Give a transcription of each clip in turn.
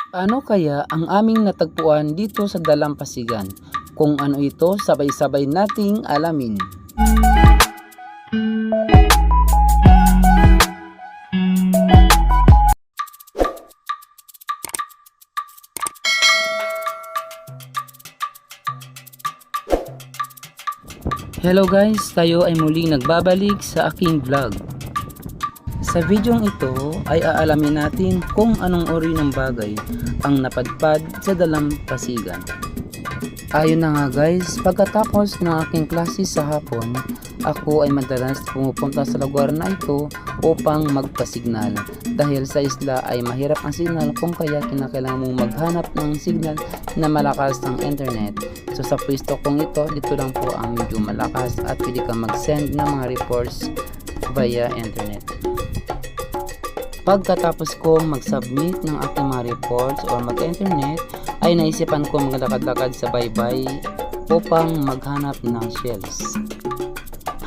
Ano kaya ang aming natagpuan dito sa Dalampasigan? Kung ano ito, sabay-sabay nating alamin. Hello guys, tayo ay muling nagbabalik sa aking vlog. Sa videong ito ay aalamin natin kung anong uri ng bagay ang napadpad sa Dalampasigan. Ayun na nga guys, pagkatapos ng aking klase sa hapon, ako ay madalas pumupunta sa lugar na ito upang magpasignal. Dahil sa isla ay mahirap ang signal, kung kaya kinakailangan mong maghanap ng signal na malakas ng internet. So sa pwesto kong ito, dito lang po ang medyo malakas at pwede kang mag-send ng mga reports via internet. Pagkatapos ko mag-submit ng aking mga reports or mag-internet, ay naisipan ko maglakad-lakad sa baybay upang maghanap ng shells.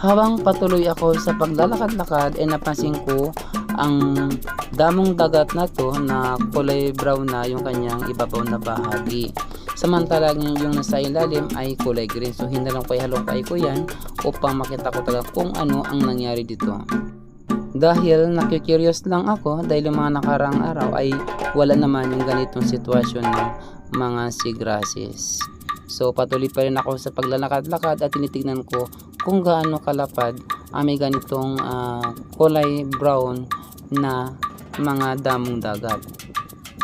Habang patuloy ako sa paglalakad-lakad ay napansin ko ang damong dagat na to na kulay brown na yung kanyang ibabaw na bahagi. Samantalang yung nasa ilalim ay kulay green. So hinalong-halongkay ko yan upang makita ko talaga kung ano ang nangyari dito. Dahil nakikurious lang ako dahil yung mga nakarang araw ay wala naman yung ganitong sitwasyon ng mga seagrasses. So patuloy pa rin ako sa paglalakad-lakad at tinitignan ko kung gaano kalapad may ganitong kulay brown na mga damong dagat.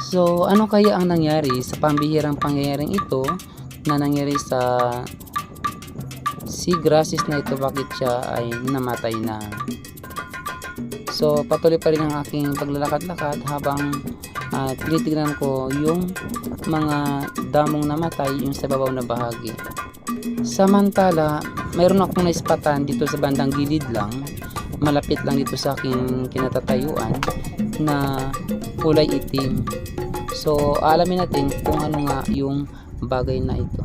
So ano kaya ang nangyari sa pambihirang pangyayaring ito na nangyari sa seagrasses na ito? Bakit siya ay namatay na? So patuloy pa rin ang aking paglalakad-lakad habang tinitignan ko yung mga damong namatay yung sa babaw na bahagi. Samantala, mayroon akong naispatan dito sa bandang gilid lang, malapit lang dito sa aking kinatatayuan, na kulay itim. So alamin natin kung ano nga yung bagay na ito.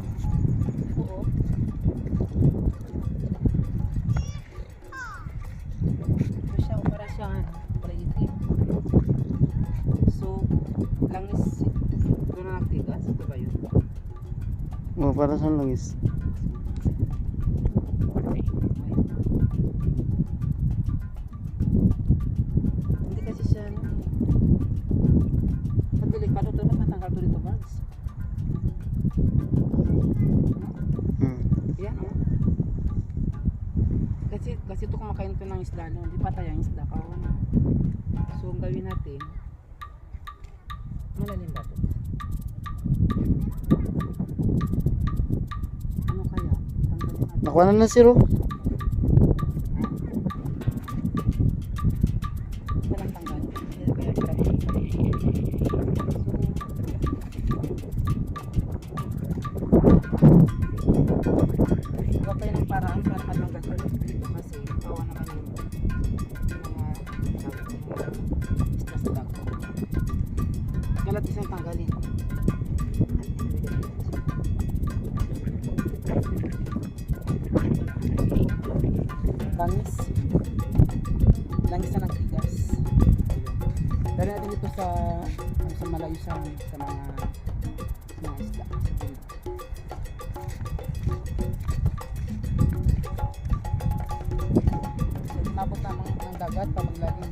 Para sa langis. Hindi kasi siya delikado to na matanggal to dito bugs. Yan oh. Kasi to kumakain to ng isda, no? Hindi patay ang isda pa. So ang gawin natin, malalim ba to? Ano kaya? Nakuha na siro. Huwag kayo ng paraan para matanggal ko kasi kawa naman yung mga isda sa dagat. Galat isang tanggalin. Langis na nagtigas. Dari natin dito sa malayo sa mga isda. Nabot naman ang dagat pa maglalim.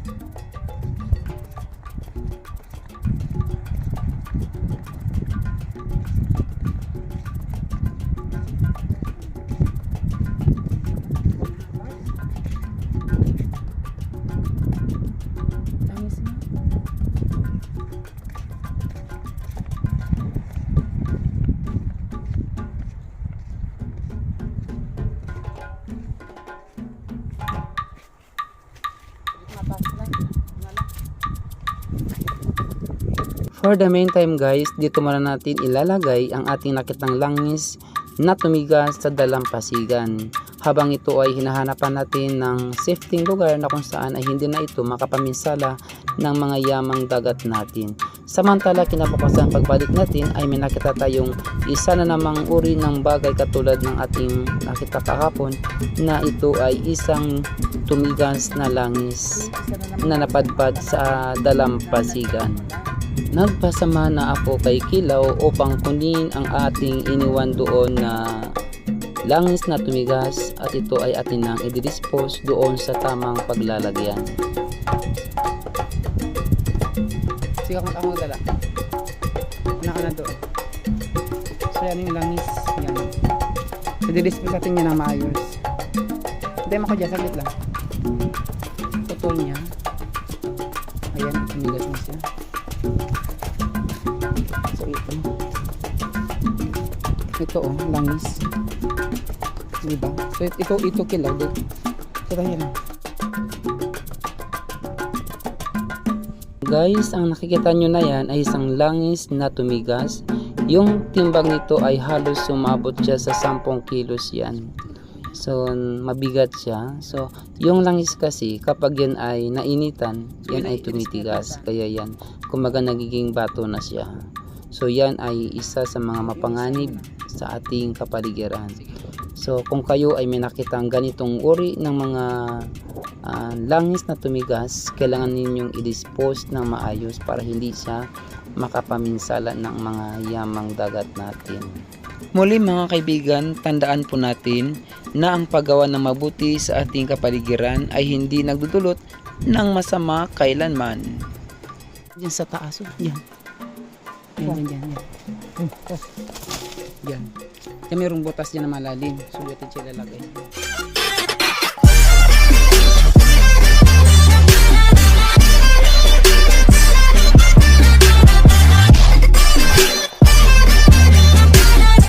For the meantime guys, dito muna natin ilalagay ang ating nakitang langis na tumigas sa Dalampasigan. Habang ito ay hinahanapan natin ng safety lugar na kung saan ay hindi na ito makapaminsala ng mga yamang dagat natin. Samantala kinabukasan pagbalik natin ay may nakita tayong isa na namang uri ng bagay katulad ng ating nakita kahapon, na ito ay isang tumigas na langis na napadpad sa Dalampasigan. Nagpasama na ako kay Kilaw upang kunin ang ating iniwan doon na langis na tumigas at ito ay atin nang i-dispose doon sa tamang paglalagyan. Sige ako dala. Una ka na doon. So yan yung langis. Yan. So didispose natin yan ng maayos. Hindi mo ko dyan, saglit lang. Putol niya. Ayan, tumigas na siya. So ito langis. Diba? So ito Kilaw. So yan. Guys, ang nakikita nyo na yan ay isang langis na tumigas. Yung timbang nito ay halos sumabot siya sa 10 kilos yan. So, mabigat siya. So, yung langis kasi, kapag yan ay nainitan, yan ay tumitigas. Kaya yan, kumaga nagiging bato na siya. So, yan ay isa sa mga mapanganib sa ating kapaligiran. So, kung kayo ay may nakitang ganitong uri ng mga langis na tumigas, kailangan ninyong i-dispose ng maayos para hindi siya makapaminsala ng mga yamang dagat natin. Muli mga kaibigan, tandaan po natin na ang paggawa ng mabuti sa ating kapaligiran ay hindi nagdudulot ng masama kailanman. Diyan sa taas. Yan. Yan. Yan. Yan mayroong butas dyan na malalim. So, dito siya lalagay.